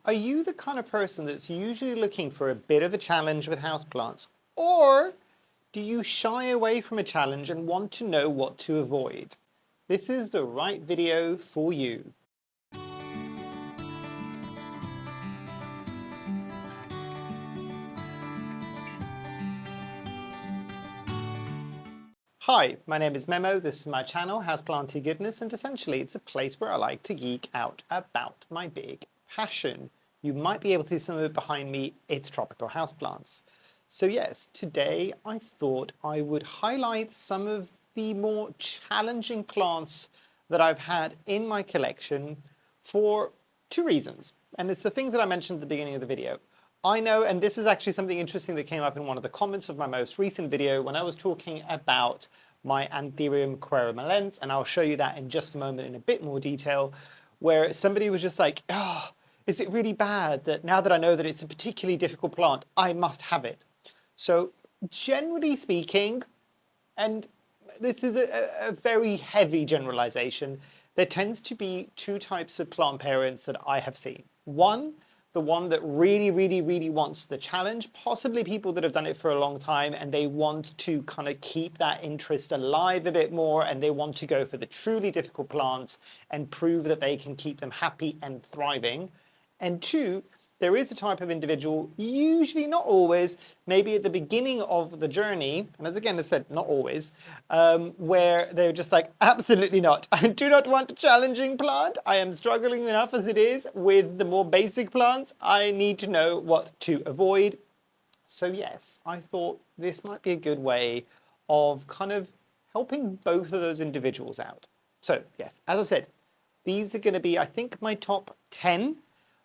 Are you the kind of person that's usually looking for a bit of a challenge with houseplants? Or do you shy away from a challenge and want to know what to avoid? This is the right video for you. Hi, my name is Memo, this is my channel, Houseplantygoodness, and essentially it's a place where I like to geek out about my big passion. You might be able to see some of it behind me, it's tropical houseplants. So yes, today I thought I would highlight some of the more challenging plants that I've had in my collection for two reasons. And it's the things that I mentioned at the beginning of the video. I know, and this is actually something interesting that came up in one of the comments of my most recent video when I was talking about my Anthurium queremalense, and I'll show you that in just a moment in a bit more detail, where somebody was just like, oh, is it really bad that now that I know that it's a particularly difficult plant, I must have it? So generally speaking, and this is a very heavy generalization, there tends to be two types of plant parents that I have seen. One, the one that really wants the challenge, possibly people that have done it for a long time and they want to kind of keep that interest alive a bit more and they want to go for the truly difficult plants and prove that they can keep them happy and thriving. And two, there is a type of individual, usually not always, maybe at the beginning of the journey, and as again I said, not always, where they're just like, absolutely not. I do not want a challenging plant. I am struggling enough as it is with the more basic plants. I need to know what to avoid. So yes, I thought this might be a good way of kind of helping both of those individuals out. So yes, as I said, these are going to be, I think, my top 10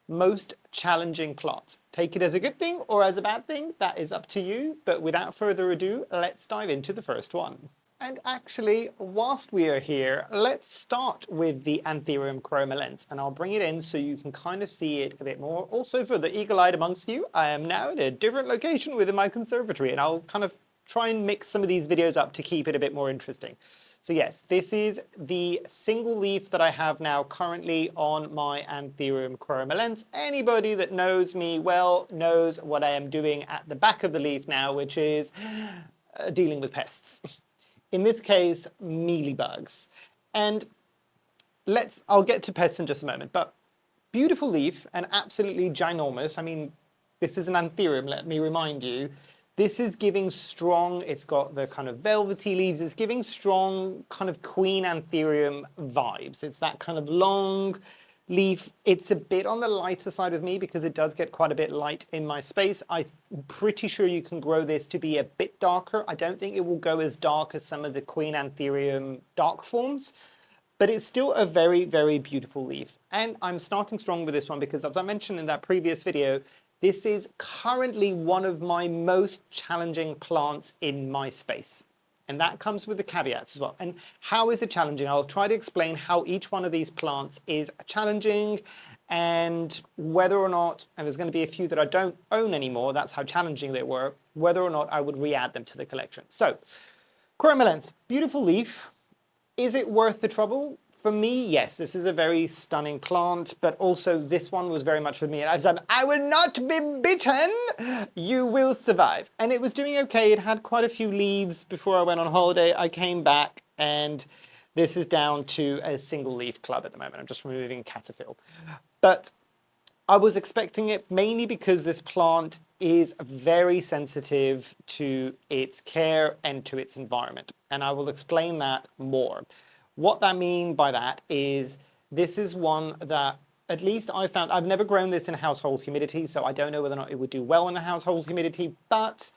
most challenging plants. Take it as a good thing or as a bad thing, that is up to you, but without further ado, let's dive into the first one. And actually, whilst we are here, let's start with the Anthurium queremalense, and I'll bring it in so you can kind of see it a bit more. Also, for the eagle-eyed amongst you, I am now in a different location within my conservatory, and I'll kind of try and mix some of these videos up to keep it a bit more interesting. So yes, this is the single leaf that I have now currently on my Anthurium queremalense. Anybody that knows me well knows what I am doing at the back of the leaf now, which is dealing with pests. In this case, mealybugs. And I'll get to pests in just a moment, but beautiful leaf and absolutely ginormous. I mean, this is an Anthurium, let me remind you. This is giving strong, it's got the kind of velvety leaves, it's giving strong kind of Queen Anthurium vibes. It's that kind of long leaf. It's a bit on the lighter side with me because it does get quite a bit light in my space. I'm pretty sure you can grow this to be a bit darker. I don't think it will go as dark as some of the Queen Anthurium dark forms, but it's still a very beautiful leaf. And I'm starting strong with this one because, as I mentioned in that previous video, this is currently one of my most challenging plants in my space. And that comes with the caveats as well. And how is it challenging? I'll try to explain how each one of these plants is challenging and whether or not, and there's going to be a few that I don't own anymore, that's how challenging they were, whether or not I would re-add them to the collection. So, queremalense, beautiful leaf. Is it worth the trouble? For me, yes, this is a very stunning plant, but also this one was very much for me. And I said, I will not be bitten, you will survive. And it was doing okay. It had quite a few leaves before I went on holiday. I came back and this is down to a single leaf club at the moment. I'm just removing cataphyll. But I was expecting it mainly because this plant is very sensitive to its care and to its environment. And I will explain that more. What I mean by that is this is one that at least I found, I've never grown this in household humidity, so I don't know whether or not it would do well in a household humidity, but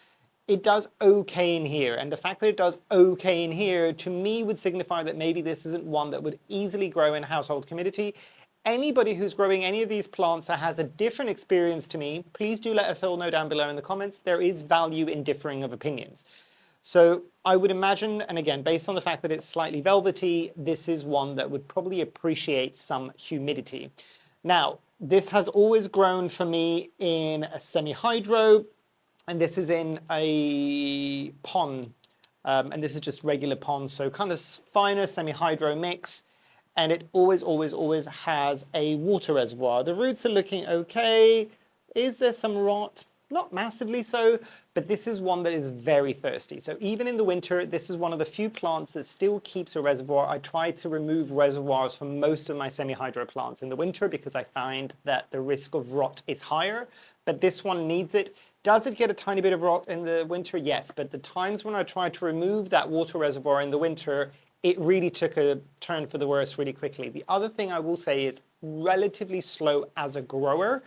it does okay in here. And the fact that it does okay in here to me would signify that maybe this isn't one that would easily grow in household humidity. Anybody who's growing any of these plants that has a different experience to me, please do let us all know down below in the comments. There is value in differing of opinions. So I would imagine, and again, based on the fact that it's slightly velvety, this is one that would probably appreciate some humidity. Now, this has always grown for me in a semi-hydro, and this is in a pond, and this is just regular pond, so kind of finer semi-hydro mix. and it always has a water reservoir. The roots are looking okay. Is there some rot? Not massively so, but this is one that is very thirsty. So even in the winter, this is one of the few plants that still keeps a reservoir. I try to remove reservoirs from most of my semi-hydro plants in the winter because I find that the risk of rot is higher, but this one needs it. Does it get a tiny bit of rot in the winter? Yes, but the times when I tried to remove that water reservoir in the winter, it really took a turn for the worse really quickly. The other thing I will say is relatively slow as a grower.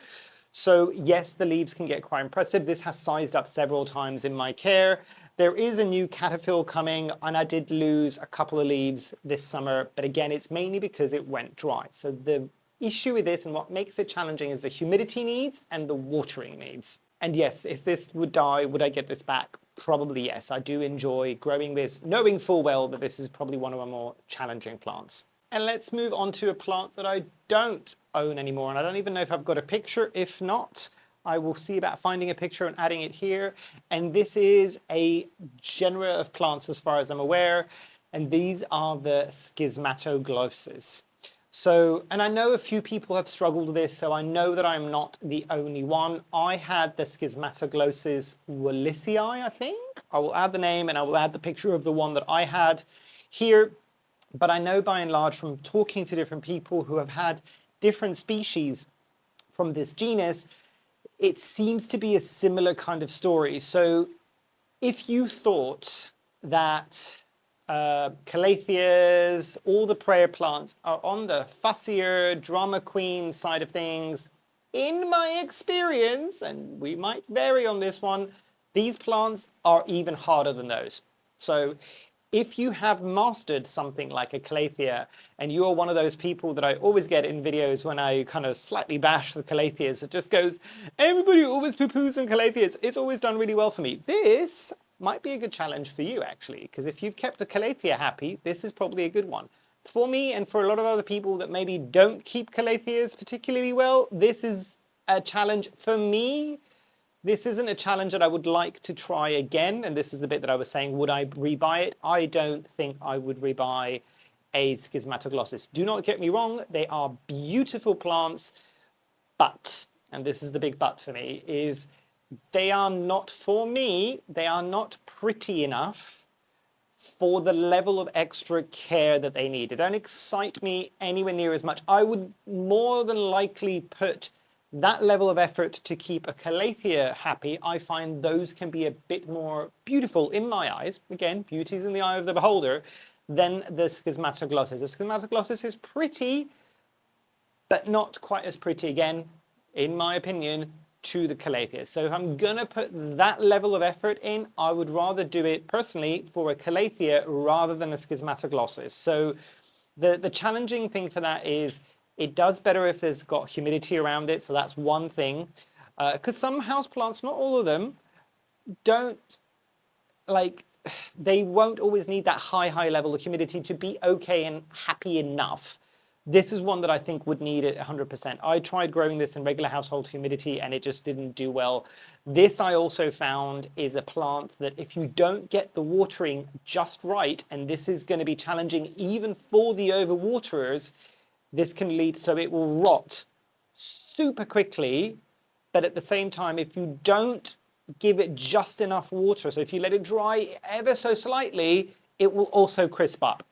So yes, the leaves can get quite impressive. This has sized up several times in my care. There is a new caterpillar coming, and I did lose a couple of leaves this summer, but again, it's mainly because it went dry. So the issue with this and what makes it challenging is the humidity needs and the watering needs. And yes, if this would die, would I get this back? Probably yes. I do enjoy growing this, knowing full well that this is probably one of my more challenging plants. And let's move on to a plant that I don't own anymore, and I don't even know if I've got a picture. If not, I will see about finding a picture and adding it here. And this is a genera of plants as far as I'm aware, and these are the Schismatoglottis. So, and I know a few people have struggled with this, so I know that I'm not the only one. I had the Schismatoglottis Wallichii, I think. I will add the name and I will add the picture of the one that I had here. But I know by and large from talking to different people who have had different species from this genus, it seems to be a similar kind of story. So if you thought that calatheas, all the prayer plants are on the fussier, drama queen side of things, in my experience, and we might vary on this one, these plants are even harder than those. So if you have mastered something like a calathea, and you are one of those people that I always get in videos when I kind of slightly bash the calatheas, it just goes, everybody always poo-poos on calatheas, it's always done really well for me. This might be a good challenge for you actually, because if you've kept the calathea happy, this is probably a good one. For me and for a lot of other people that maybe don't keep calatheas particularly well, this is a challenge for me. This isn't a challenge that I would like to try again, and this is the bit that I was saying, would I rebuy it? I don't think I would rebuy a Schismatoglottis. Do not get me wrong, they are beautiful plants, but, and this is the big but for me, is they are not, for me, they are not pretty enough for the level of extra care that they need. They don't excite me anywhere near as much. I would more than likely put that level of effort to keep a calathea happy. I find those can be a bit more beautiful in my eyes. Again, beauty is in the eye of the beholder, than the Schismatoglottis. The Schismatoglottis is pretty, but not quite as pretty, again, in my opinion, to the calathea. So if I'm gonna put that level of effort in, I would rather do it personally for a calathea rather than a Schismatoglottis. So the challenging thing for that is it does better if there's got humidity around it, so that's one thing. Because some houseplants, not all of them, don't, like, they won't always need that high level of humidity to be okay and happy enough. This is one that I think would need it 100%. I tried growing this in regular household humidity and it just didn't do well. This I also found is a plant that if you don't get the watering just right, and this is going to be challenging even for the overwaterers, this can lead, so it will rot super quickly, but at the same time, if you don't give it just enough water, so if you let it dry ever so slightly, it will also crisp up.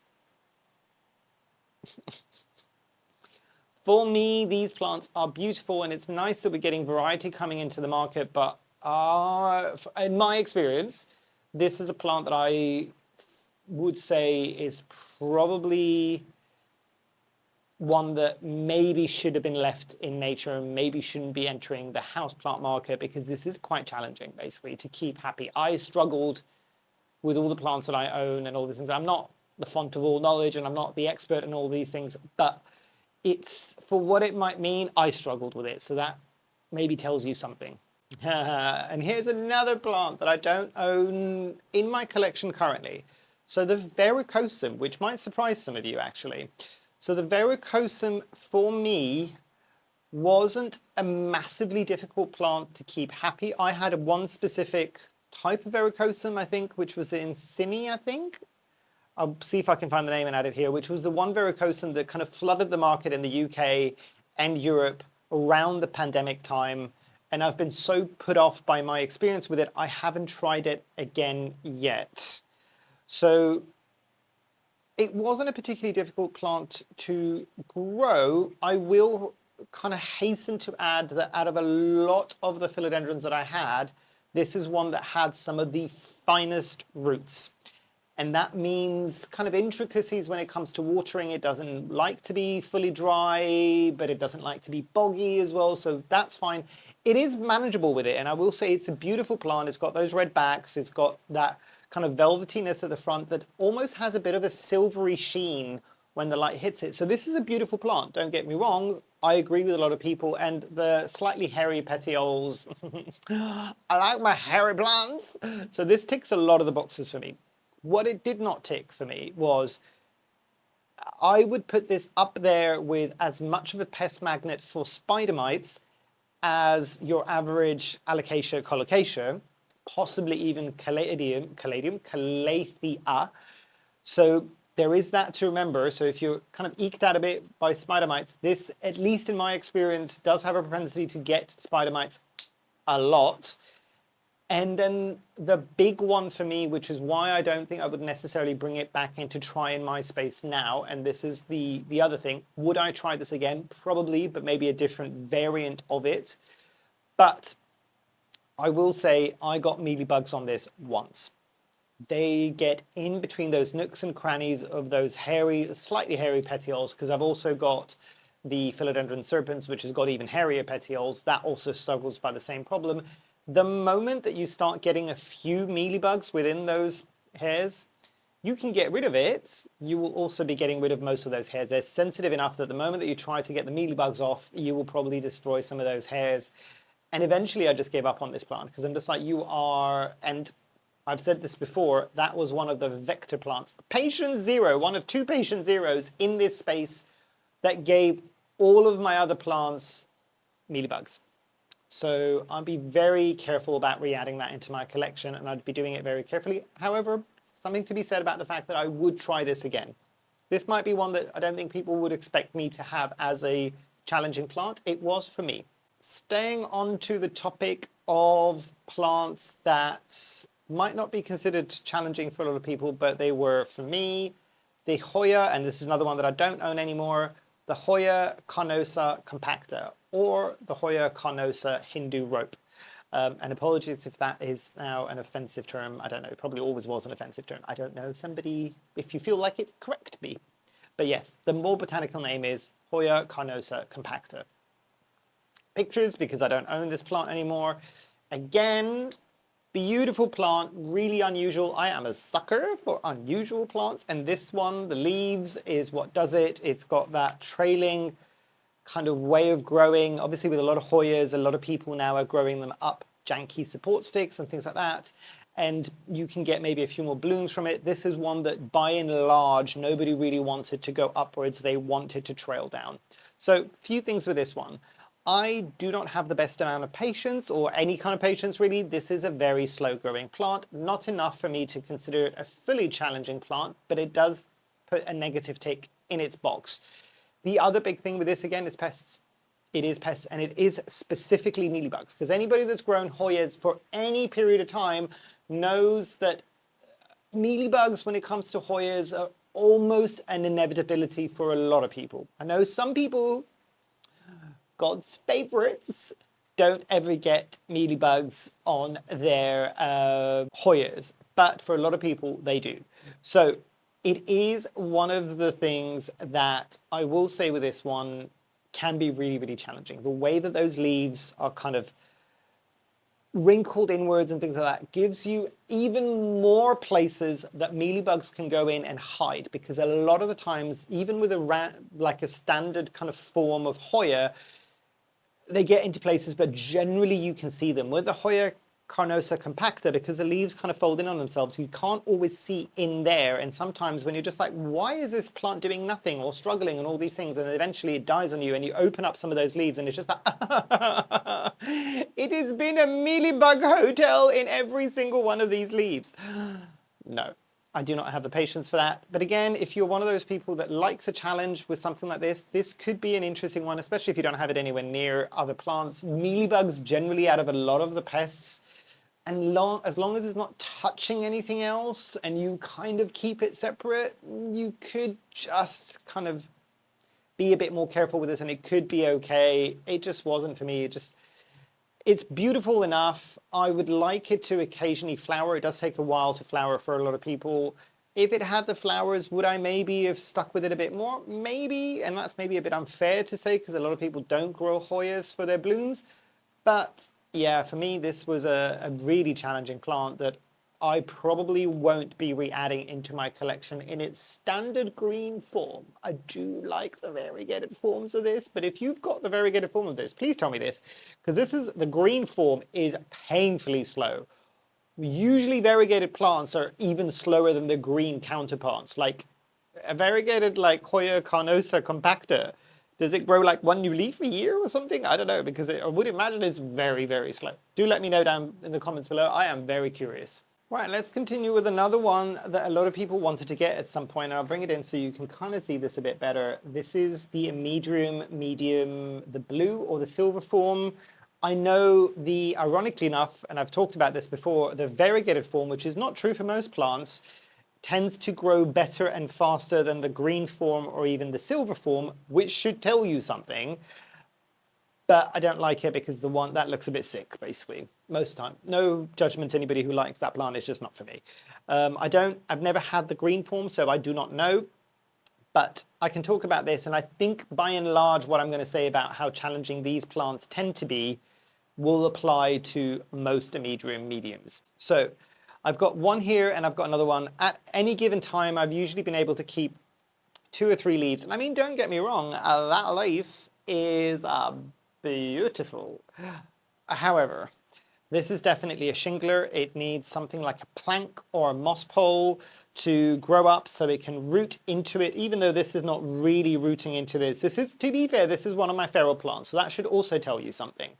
For me, these plants are beautiful, and it's nice that we're getting variety coming into the market, but in my experience, this is a plant that I would say is probably one that maybe should have been left in nature and maybe shouldn't be entering the houseplant market, because this is quite challenging, basically, to keep happy. I struggled with all the plants that I own and all these things. I'm not the font of all knowledge and I'm not the expert in all these things, but it's, for what it might mean, I struggled with it. So that maybe tells you something. And here's another plant that I don't own in my collection currently. So the verrucosum, which might surprise some of you actually. So the verrucosum for me wasn't a massively difficult plant to keep happy. I had one specific type of verrucosum, I think, which was the Incensi, I think. I'll see if I can find the name and add it here, which was the one verrucosum that kind of flooded the market in the UK and Europe around the pandemic time. And I've been so put off by my experience with it, I haven't tried it again yet. So it wasn't a particularly difficult plant to grow. I will kind of hasten to add that out of a lot of the philodendrons that I had, this is one that had some of the finest roots. And that means kind of intricacies when it comes to watering. It doesn't like to be fully dry, but it doesn't like to be boggy as well. So that's fine. It is manageable with it. And I will say it's a beautiful plant. It's got those red backs. It's got that kind of velvetiness at the front that almost has a bit of a silvery sheen when the light hits it. So this is a beautiful plant. Don't get me wrong. I agree with a lot of people, and the slightly hairy petioles. I like my hairy plants. So this ticks a lot of the boxes for me. What it did not tick for me was I would put this up there with as much of a pest magnet for spider mites as your average Alocasia colocasia, possibly even calathea. So there is that to remember. So if you're kind of eked out a bit by spider mites, this, at least in my experience, does have a propensity to get spider mites a lot. And then the big one for me, which is why I don't think I would necessarily bring it back in to try in my space now, and this is the other thing, would I try this again? Probably, but maybe a different variant of it. But I will say I got mealybugs on this once. They get in between those nooks and crannies of those hairy, slightly hairy petioles, because I've also got the Philodendron serpens, which has got even hairier petioles. That also struggles by the same problem. The moment that you start getting a few mealybugs within those hairs, you can get rid of it. You will also be getting rid of most of those hairs. They're sensitive enough that the moment that you try to get the mealybugs off, you will probably destroy some of those hairs. And eventually I just gave up on this plant because I'm just like, you are, and I've said this before, that was one of the vector plants. Patient zero, one of two patient zeros in this space that gave all of my other plants mealybugs. So I'd be very careful about re-adding that into my collection, and I'd be doing it very carefully. However, something to be said about the fact that I would try this again. This might be one that I don't think people would expect me to have as a challenging plant. It was for me. Staying on to the topic of plants that might not be considered challenging for a lot of people, but they were for me, the Hoya, and this is another one that I don't own anymore, the Hoya Carnosa Compacta, or the Hoya Carnosa Hindu rope. And apologies if that is now an offensive term. I don't know, it probably always was an offensive term. I don't know, somebody, if you feel like it, correct me. But yes, the more botanical name is Hoya Carnosa Compacta. Pictures, because I don't own this plant anymore. Again, beautiful plant, really unusual. I am a sucker for unusual plants, and this one, the leaves, is what does it. It's got that trailing kind of way of growing. Obviously with a lot of Hoyas, a lot of people now are growing them up janky support sticks and things like that. And you can get maybe a few more blooms from it. This is one that by and large, nobody really wanted to go upwards. They wanted to trail down. So a few things with this one. I do not have the best amount of patience, or any kind of patience really. This is a very slow growing plant, not enough for me to consider it a fully challenging plant, but it does put a negative tick in its box. The other big thing with this again is pests. It is pests, and it is specifically mealybugs, because anybody that's grown Hoyas for any period of time knows that mealybugs when it comes to Hoyas are almost an inevitability for a lot of people. I know some people, God's favorites, don't ever get mealybugs on their Hoyas, but for a lot of people they do. So it is one of the things that I will say with this one can be really, really challenging. The way that those leaves are kind of wrinkled inwards and things like that gives you even more places that mealybugs can go in and hide, because a lot of the times, even with like a standard kind of form of Hoya, they get into places, but generally you can see them. With the Hoya Carnosa Compacta, because the leaves kind of fold in on themselves, you can't always see in there. And sometimes when you're just like, why is this plant doing nothing or struggling and all these things, and eventually it dies on you and you open up some of those leaves and it's just like, it has been a mealybug hotel in every single one of these leaves. No, I do not have the patience for that. But again, if you're one of those people that likes a challenge with something like this could be an interesting one, especially if you don't have it anywhere near other plants. Mealybugs generally out of a lot of the pests, and as long as it's not touching anything else and you kind of keep it separate, you could just kind of be a bit more careful with this and it could be okay. It just wasn't for me. It's beautiful enough. I would like it to occasionally flower. It does take a while to flower for a lot of people. If it had the flowers, would I maybe have stuck with it a bit more? Maybe, and that's maybe a bit unfair to say because a lot of people don't grow Hoyas for their blooms. But yeah, for me, this was a really challenging plant that I probably won't be re-adding into my collection in its standard green form. I do like the variegated forms of this, but if you've got the variegated form of this, please tell me this, because the green form is painfully slow. Usually variegated plants are even slower than their green counterparts. Like a variegated like Hoya Carnosa Compacta, does it grow like one new leaf a year or something? I don't know, because I would imagine it's very, very slow. Do let me know down in the comments below. I am very curious. Right, let's continue with another one that a lot of people wanted to get at some point, and I'll bring it in so you can kind of see this a bit better. This is the Amydrium Medium, the blue or the silver form. I know ironically enough, and I've talked about this before, the variegated form, which is not true for most plants, tends to grow better and faster than the green form or even the silver form, which should tell you something. But I don't like it because the one that looks a bit sick, basically, most time. No judgment to anybody who likes that plant, it's just not for me. I've never had the green form, so I do not know. But I can talk about this, and I think by and large what I'm going to say about how challenging these plants tend to be will apply to most Amydrium mediums. So I've got one here and I've got another one. At any given time, I've usually been able to keep 2 or 3 leaves. And I mean, don't get me wrong, that leaf is beautiful. However, this is definitely a shingler. It needs something like a plank or a moss pole to grow up so it can root into it, even though this is not really rooting into this. This is, to be fair, this is one of my feral plants, so that should also tell you something.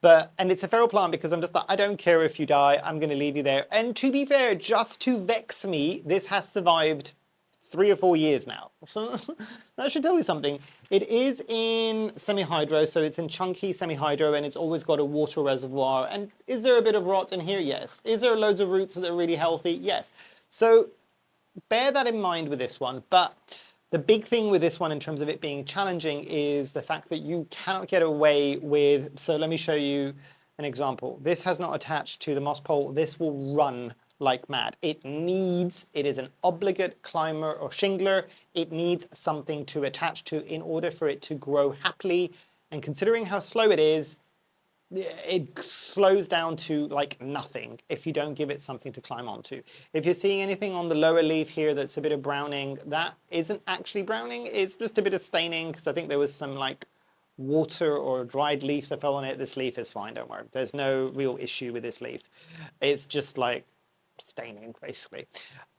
And it's a feral plant because I'm just like, I don't care if you die, I'm going to leave you there. And to be fair, just to vex me, this has survived 3 or 4 years now. So that should tell you something. It is in semi-hydro, so it's in chunky semi-hydro, and it's always got a water reservoir. And is there a bit of rot in here? Yes. Is there loads of roots that are really healthy? Yes. So bear that in mind with this one. But the big thing with this one in terms of it being challenging is the fact that you cannot get away with, so let me show you an example. This has not attached to the moss pole. This will run like mad. It is an obligate climber or shingler. It needs something to attach to in order for it to grow happily. And considering how slow it is, it slows down to like nothing if you don't give it something to climb onto. If you're seeing anything on the lower leaf here that's a bit of browning, that isn't actually browning, it's just a bit of staining because I think there was some like water or dried leaves that fell on it. This leaf is fine, don't worry. There's no real issue with this leaf. It's just like staining basically.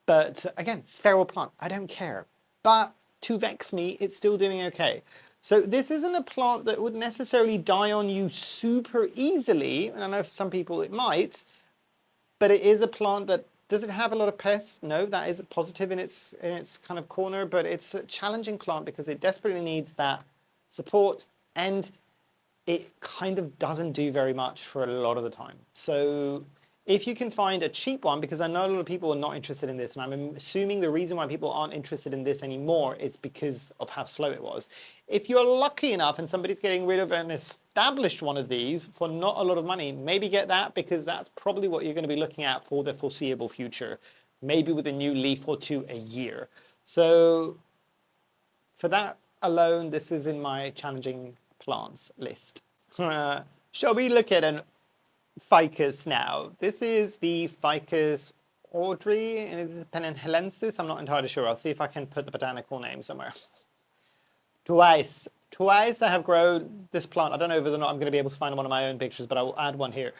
But again, feral plant, I don't care. But to vex me, it's still doing okay. So this isn't a plant that would necessarily die on you super easily, and I know for some people it might, but it is a plant that, does it have a lot of pests? No, that is positive in its kind of corner, but it's a challenging plant because it desperately needs that support, and it kind of doesn't do very much for a lot of the time. So if you can find a cheap one, because I know a lot of people are not interested in this, and I'm assuming the reason why people aren't interested in this anymore is because of how slow it was. If you're lucky enough and somebody's getting rid of an established one of these for not a lot of money, maybe get that, because that's probably what you're going to be looking at for the foreseeable future, maybe with a new leaf or 2 a year. So for that alone, this is in my challenging plants list. Shall we look at an Ficus now? This is the Ficus Audrey, and it's benghalensis. I'm not entirely sure. I'll see if I can put the botanical name somewhere. Twice I have grown this plant. I don't know whether or not I'm going to be able to find one of my own pictures, but I will add one here.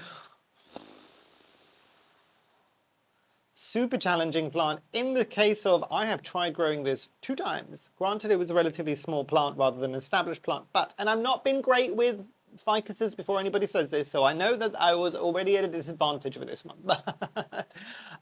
Super challenging plant. In the case of, I have tried growing this 2 times. Granted, it was a relatively small plant rather than an established plant, and I've not been great with ficuses before anybody says this, so I know that I was already at a disadvantage with this one. But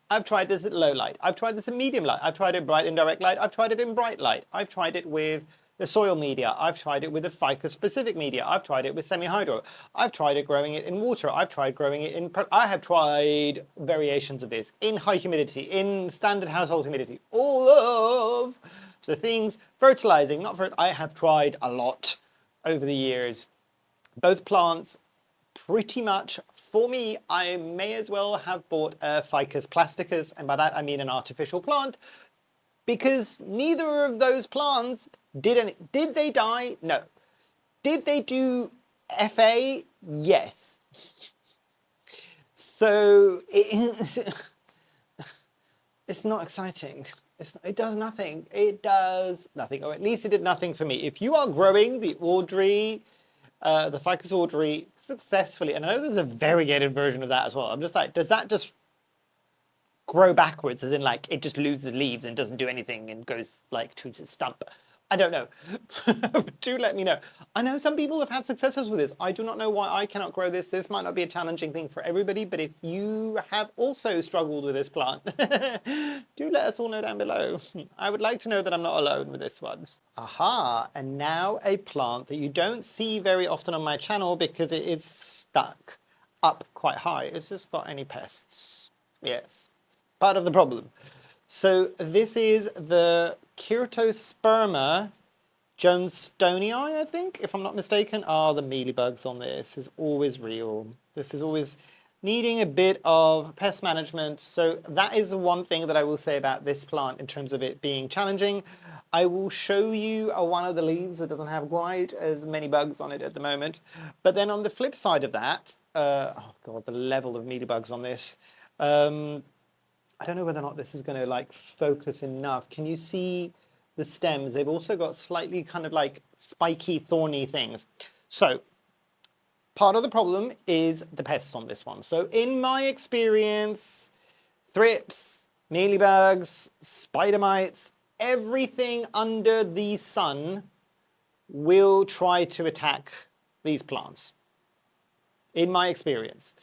I've tried this at low light. I've tried this in medium light. I've tried it bright indirect light. I've tried it in bright light. I've tried it with the soil media. I've tried it with the ficus specific media. I've tried it with semi-hydro. I've tried it growing it in water. I've tried growing it in... I have tried variations of this in high humidity, in standard household humidity. All of the things, fertilizing, not for... I have tried a lot over the years. Both plants, pretty much, for me, I may as well have bought a Ficus plasticus, and by that I mean an artificial plant, because neither of those plants did any... Did they die? No. Did they do FA? Yes. So it's not exciting. It does nothing. It does nothing, or at least it did nothing for me. If you are growing the Audrey, the Ficus Audrey successfully, and I know there's a variegated version of that as well. I'm just like, does that just grow backwards, as in like it just loses leaves and doesn't do anything and goes like to its stump? I don't know. Do let me know. I know some people have had successes with this. I do not know why I cannot grow this. This might not be a challenging thing for everybody, but if you have also struggled with this plant, do let us all know down below. I would like to know that I'm not alone with this one. Aha, and now a plant that you don't see very often on my channel because it is stuck up quite high. It's just got any pests. Yes, part of the problem. So this is the Cyrtosperma johnstonii, I think, if I'm not mistaken. Ah, the mealybugs on this is always real. This is always needing a bit of pest management. So that is one thing that I will say about this plant in terms of it being challenging. I will show you one of the leaves that doesn't have quite as many bugs on it at the moment. But then on the flip side of that, oh God, the level of mealybugs on this. I don't know whether or not this is going to like focus enough. Can you see the stems? They've also got slightly kind of like spiky, thorny things. So part of the problem is the pests on this one. So in my experience, thrips, mealybugs, spider mites, everything under the sun will try to attack these plants, in my experience.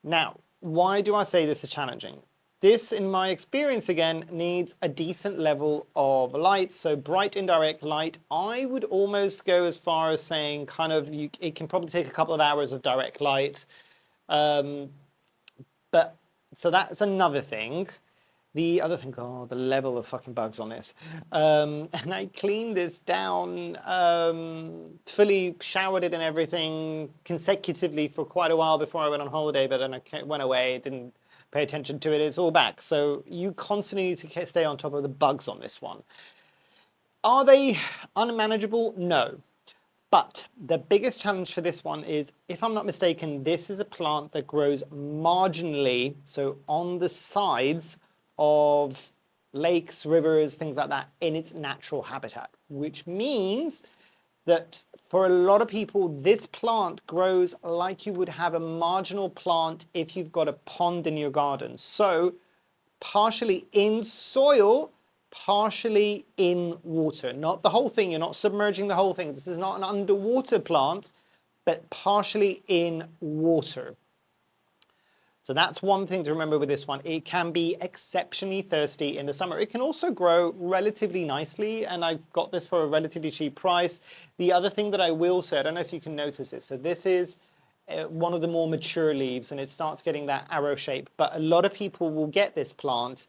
Now, why do I say this is challenging? This, in my experience again, needs a decent level of light. So bright indirect light, I would almost go as far as saying kind of, it can probably take a couple of hours of direct light. So that's another thing. The other thing, oh, the level of fucking bugs on this. And I cleaned this down, fully showered it and everything consecutively for quite a while before I went on holiday, but then I went away, didn't pay attention to it, it's all back. So you constantly need to stay on top of the bugs on this one. Are they unmanageable? No. But the biggest challenge for this one is, if I'm not mistaken, this is a plant that grows marginally, so on the sides of lakes, rivers, things like that, in its natural habitat, which means that for a lot of people, this plant grows like you would have a marginal plant if you've got a pond in your garden. So partially in soil, partially in water. Not the whole thing, you're not submerging the whole thing. This is not an underwater plant, but partially in water. So that's one thing to remember with this one. It can be exceptionally thirsty in the summer. It can also grow relatively nicely, and I've got this for a relatively cheap price. The other thing that I will say, I don't know if you can notice this, so this is one of the more mature leaves, and it starts getting that arrow shape, but a lot of people will get this plant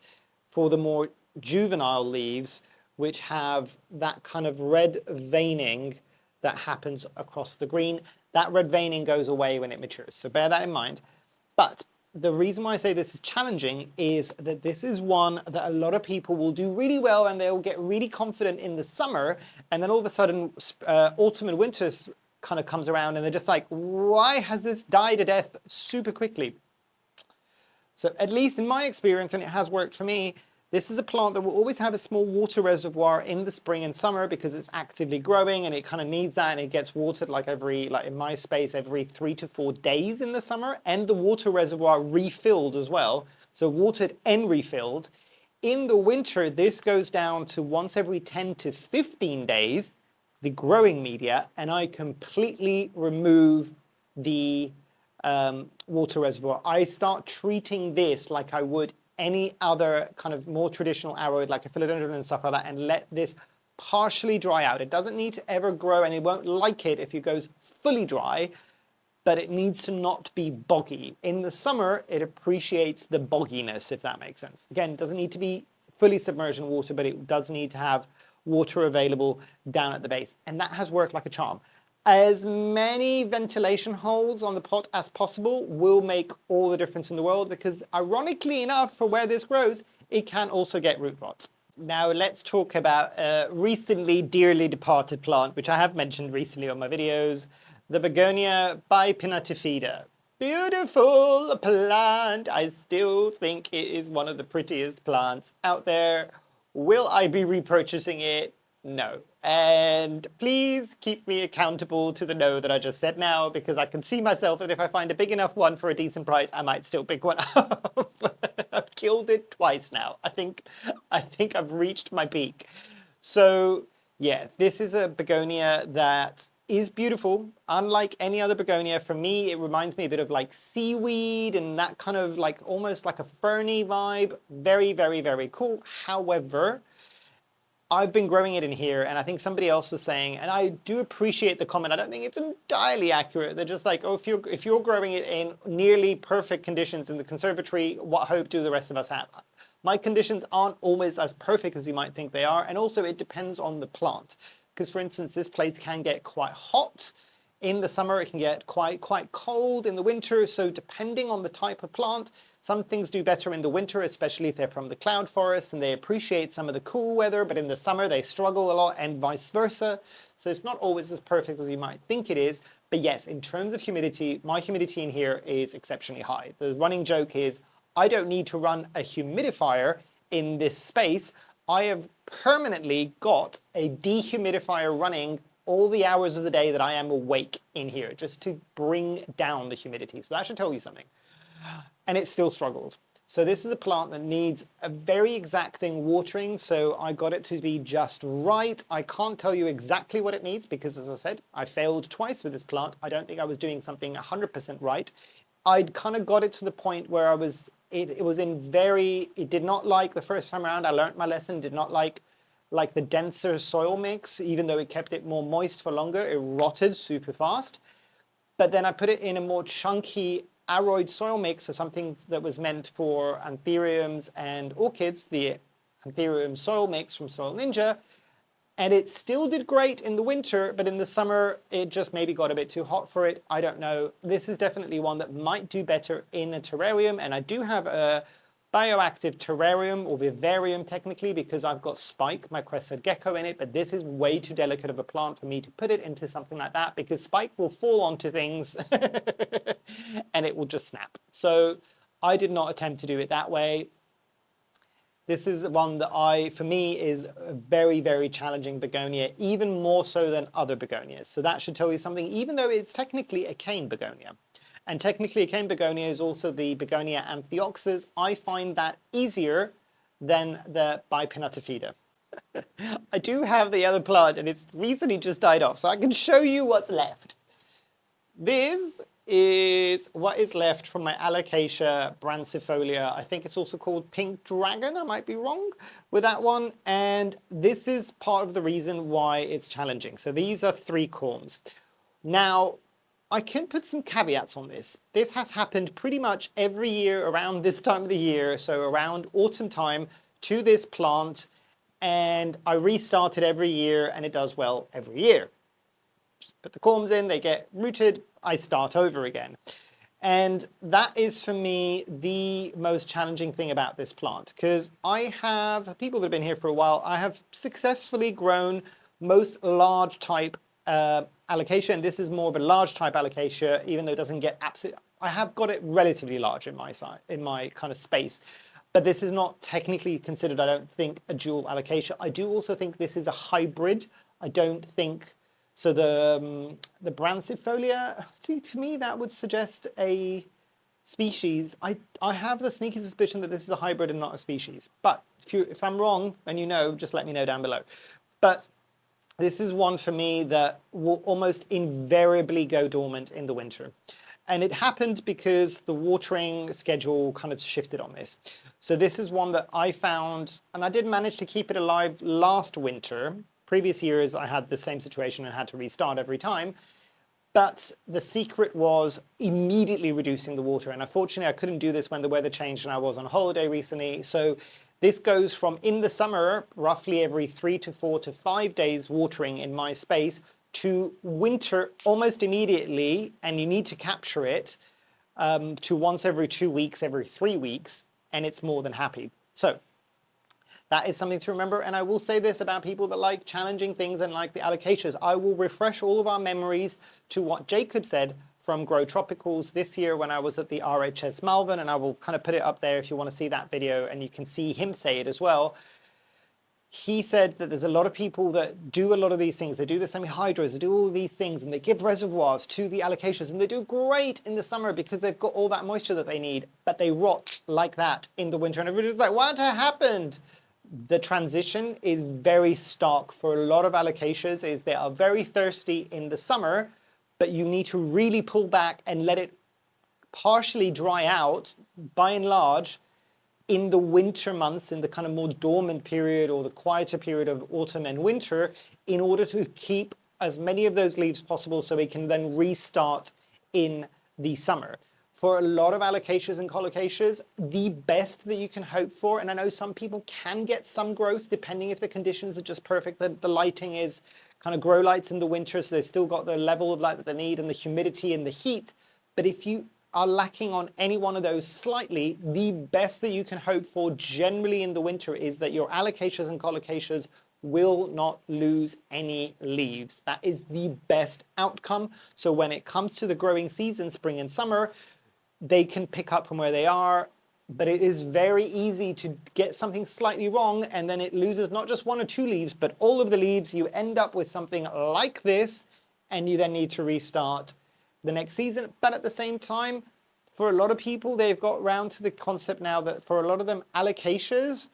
for the more juvenile leaves, which have that kind of red veining that happens across the green. That red veining goes away when it matures, so bear that in mind. But the reason why I say this is challenging is that this is one that a lot of people will do really well and they'll get really confident in the summer, and then all of a sudden autumn and winter kind of comes around and they're just like, why has this died to death super quickly? So at least in my experience, and it has worked for me, this is a plant that will always have a small water reservoir in the spring and summer because it's actively growing and it kind of needs that, and it gets watered like in my space, every 3 to 4 days in the summer, and the water reservoir refilled as well. So watered and refilled. In the winter, this goes down to once every 10 to 15 days, the growing media, and I completely remove the water reservoir. I start treating this like I would any other kind of more traditional aroid like a philodendron and stuff like that, and let this partially dry out. It doesn't need to ever grow, and it won't like it if it goes fully dry, but it needs to not be boggy. In the summer, it appreciates the bogginess, if that makes sense. Again, it doesn't need to be fully submerged in water, but it does need to have water available down at the base. And that has worked like a charm. As many ventilation holes on the pot as possible will make all the difference in the world, because ironically enough, for where this grows, it can also get root rot. Now let's talk about a recently dearly departed plant, which I have mentioned recently on my videos, the Begonia bipinnatifida. Beautiful plant. I still think it is one of the prettiest plants out there. Will I be repurchasing it? No. And please keep me accountable to the no that I just said now, because I can see myself that if I find a big enough one for a decent price, I might still pick one up. I've killed it twice now. I think I've reached my peak. So yeah, this is a begonia that is beautiful. Unlike any other begonia, for me, it reminds me a bit of like seaweed and that kind of like almost like a ferny vibe. Very, very, very cool. However, I've been growing it in here, and I think somebody else was saying, and I do appreciate the comment, I don't think it's entirely accurate. They're just like, oh, if you're growing it in nearly perfect conditions in the conservatory, what hope do the rest of us have? My conditions aren't always as perfect as you might think they are, and also it depends on the plant. Because for instance, this place can get quite hot. In the summer, it can get quite cold in the winter. So depending on the type of plant, some things do better in the winter, especially if they're from the cloud forest and they appreciate some of the cool weather, but in the summer they struggle a lot, and vice versa. So it's not always as perfect as you might think it is. But yes, in terms of humidity, my humidity in here is exceptionally high. The running joke is I don't need to run a humidifier in this space. I have permanently got a dehumidifier running all the hours of the day that I am awake in here, just to bring down the humidity. So that should tell you something. And it still struggled. So this is a plant that needs a very exacting watering. So I got it to be just right. I can't tell you exactly what it needs because, as I said, I failed twice with this plant. I don't think I was doing something 100% right. I'd kind of got it to the point where it did not like the first time around. I learned my lesson, did not like the denser soil mix, even though it kept it more moist for longer. It rotted super fast. But then I put it in a more chunky aroid soil mix, so something that was meant for anthuriums and orchids, the Anthurium soil mix from Soil Ninja. And it still did great in the winter, but in the summer, it just maybe got a bit too hot for it. I don't know. This is definitely one that might do better in a terrarium. And I do have a bioactive terrarium, or vivarium technically, because I've got Spike, my crested gecko, in it. But this is way too delicate of a plant for me to put it into something like that, because Spike will fall onto things and it will just snap. So I did not attempt to do it that way. This is one that for me is a very, very challenging begonia, even more so than other begonias. So that should tell you something, even though it's technically a cane begonia. And technically a cane begonia is also the Begonia amphioxus. I find that easier than the bipinnatifida. I do have the other plant and it's recently just died off, so I can show you what's left. This is what is left from my Alocasia brancifolia. I think it's also called pink dragon. I might be wrong with that one. And this is part of the reason why it's challenging. So these are 3 corms. Now, I can put some caveats on this. This has happened pretty much every year around this time of the year, so around autumn time, to this plant, and I restart it every year and it does well every year. Just put the corms in, they get rooted, I start over again. And that is for me the most challenging thing about this plant, because I have, people that have been here for a while, I have successfully grown most large type Alocasia, and this is more of a large type Alocasia, even though it doesn't get absolutely, I have got it relatively large in my size, in my kind of space. But this is not technically considered, I don't think, a dual Alocasia. I do also think this is a hybrid. I don't think, so the brancifolia, see, to me that would suggest a species. I have the sneaky suspicion that this is a hybrid and not a species. But if I'm wrong, and you know, just let me know down below. But this is one for me that will almost invariably go dormant in the winter. And it happened because the watering schedule kind of shifted on this. So this is one that I found, and I did manage to keep it alive last winter. Previous years I had the same situation and had to restart every time. But the secret was immediately reducing the water. And unfortunately, I couldn't do this when the weather changed and I was on holiday recently. So this goes from in the summer, roughly every 3 to 4 to 5 days watering in my space, to winter almost immediately, and you need to capture it, to once every 2 weeks, every 3 weeks, and it's more than happy. So that is something to remember, and I will say this about people that like challenging things and like the alocasias. I will refresh all of our memories to what Jacob said from Grow Tropicals this year when I was at the RHS Malvern, and I will kind of put it up there if you want to see that video, and you can see him say it as well. He said that there's a lot of people that do a lot of these things. They do the semi-hydros, they do all these things, and they give reservoirs to the alocasias, and they do great in the summer because they've got all that moisture that they need, but they rot like that in the winter. And everybody's like, what happened? The transition is very stark for a lot of alocasias, is they are very thirsty in the summer, but you need to really pull back and let it partially dry out, by and large, in the winter months, in the kind of more dormant period or the quieter period of autumn and winter, in order to keep as many of those leaves possible so it can then restart in the summer. For a lot of alocasias and colocasias, the best that you can hope for, and I know some people can get some growth depending if the conditions are just perfect, the lighting is kind of grow lights in the winter, so they've still got the level of light that they need and the humidity and the heat. But if you are lacking on any one of those slightly, the best that you can hope for generally in the winter is that your alocasias and colocasias will not lose any leaves. That is the best outcome. So when it comes to the growing season, spring and summer, they can pick up from where they are, but it is very easy to get something slightly wrong and then it loses not just 1 or 2 leaves, but all of the leaves. You end up with something like this, and you then need to restart the next season. But at the same time, for a lot of people, they've got round to the concept now that for a lot of them, alocasias,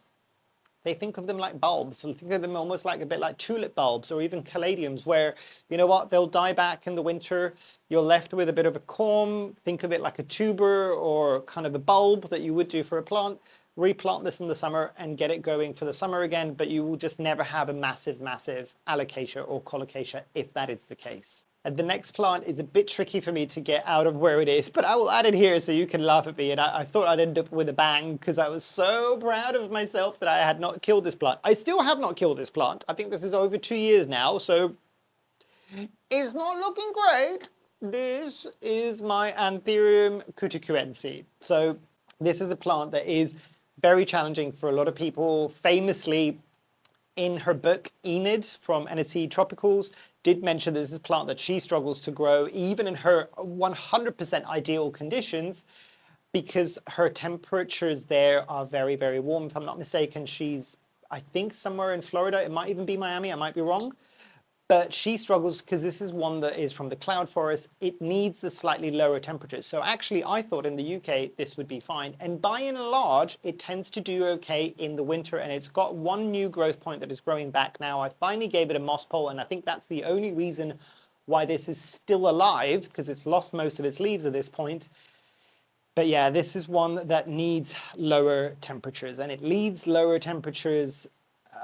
they think of them like bulbs. They think of them almost like a bit like tulip bulbs or even caladiums, where, you know what, they'll die back in the winter. You're left with a bit of a corm. Think of it like a tuber or kind of a bulb that you would do for a plant. Replant this in the summer and get it going for the summer again, but you will just never have a massive, massive alocasia or colocasia if that is the case. And the next plant is a bit tricky for me to get out of where it is, but I will add it here so you can laugh at me. And I thought I'd end up with a bang because I was so proud of myself that I had not killed this plant. I still have not killed this plant. I think this is over 2 years now, so it's not looking great. This is my Anthurium cutucuense. So this is a plant that is very challenging for a lot of people. Famously, in her book, Enid from NSC Tropicals, did mention this is a plant that she struggles to grow even in her 100% ideal conditions because her temperatures there are very, very warm. If I'm not mistaken, she's, I think, somewhere in Florida. It might even be Miami. I might be wrong. But she struggles because this is one that is from the cloud forest. It needs the slightly lower temperatures. So actually, I thought in the UK, this would be fine. And by and large, it tends to do okay in the winter. And it's got one new growth point that is growing back now. I finally gave it a moss pole, and I think that's the only reason why this is still alive, because it's lost most of its leaves at this point. But yeah, this is one that needs lower temperatures, and it needs lower temperatures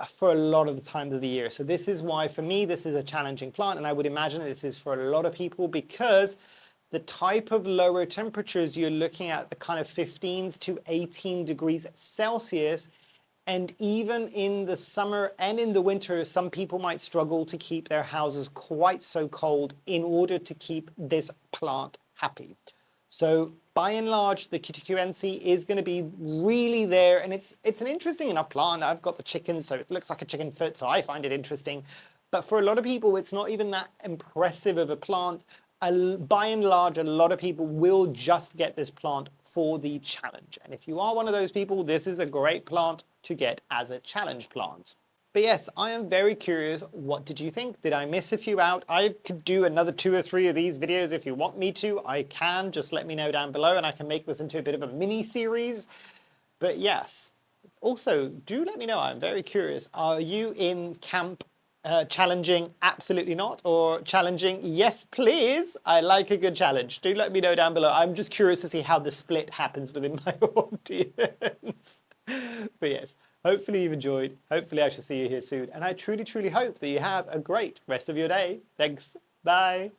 for a lot of the times of the year. So this is why, for me, this is a challenging plant, and I would imagine this is for a lot of people because the type of lower temperatures you're looking at, the kind of 15s to 18 degrees Celsius, and even in the summer and in the winter, some people might struggle to keep their houses quite so cold in order to keep this plant happy. So by and large, the cutucuense is going to be really there, and it's an interesting enough plant. I've got the chickens, so it looks like a chicken foot, so I find it interesting. But for a lot of people, it's not even that impressive of a plant. By and large, a lot of people will just get this plant for the challenge. And if you are one of those people, this is a great plant to get as a challenge plant. But yes, I am very curious, what did you think? Did I miss a few out? I could do another 2 or 3 of these videos if you want me to. I can, just let me know down below and I can make this into a bit of a mini series. But yes, also do let me know, I'm very curious. Are you in camp Challenging, absolutely not. Or challenging, yes, please. I like a good challenge. Do let me know down below. I'm just curious to see how the split happens within my audience. But yes, hopefully you've enjoyed. Hopefully I shall see you here soon. And I truly, truly hope that you have a great rest of your day. Thanks. Bye.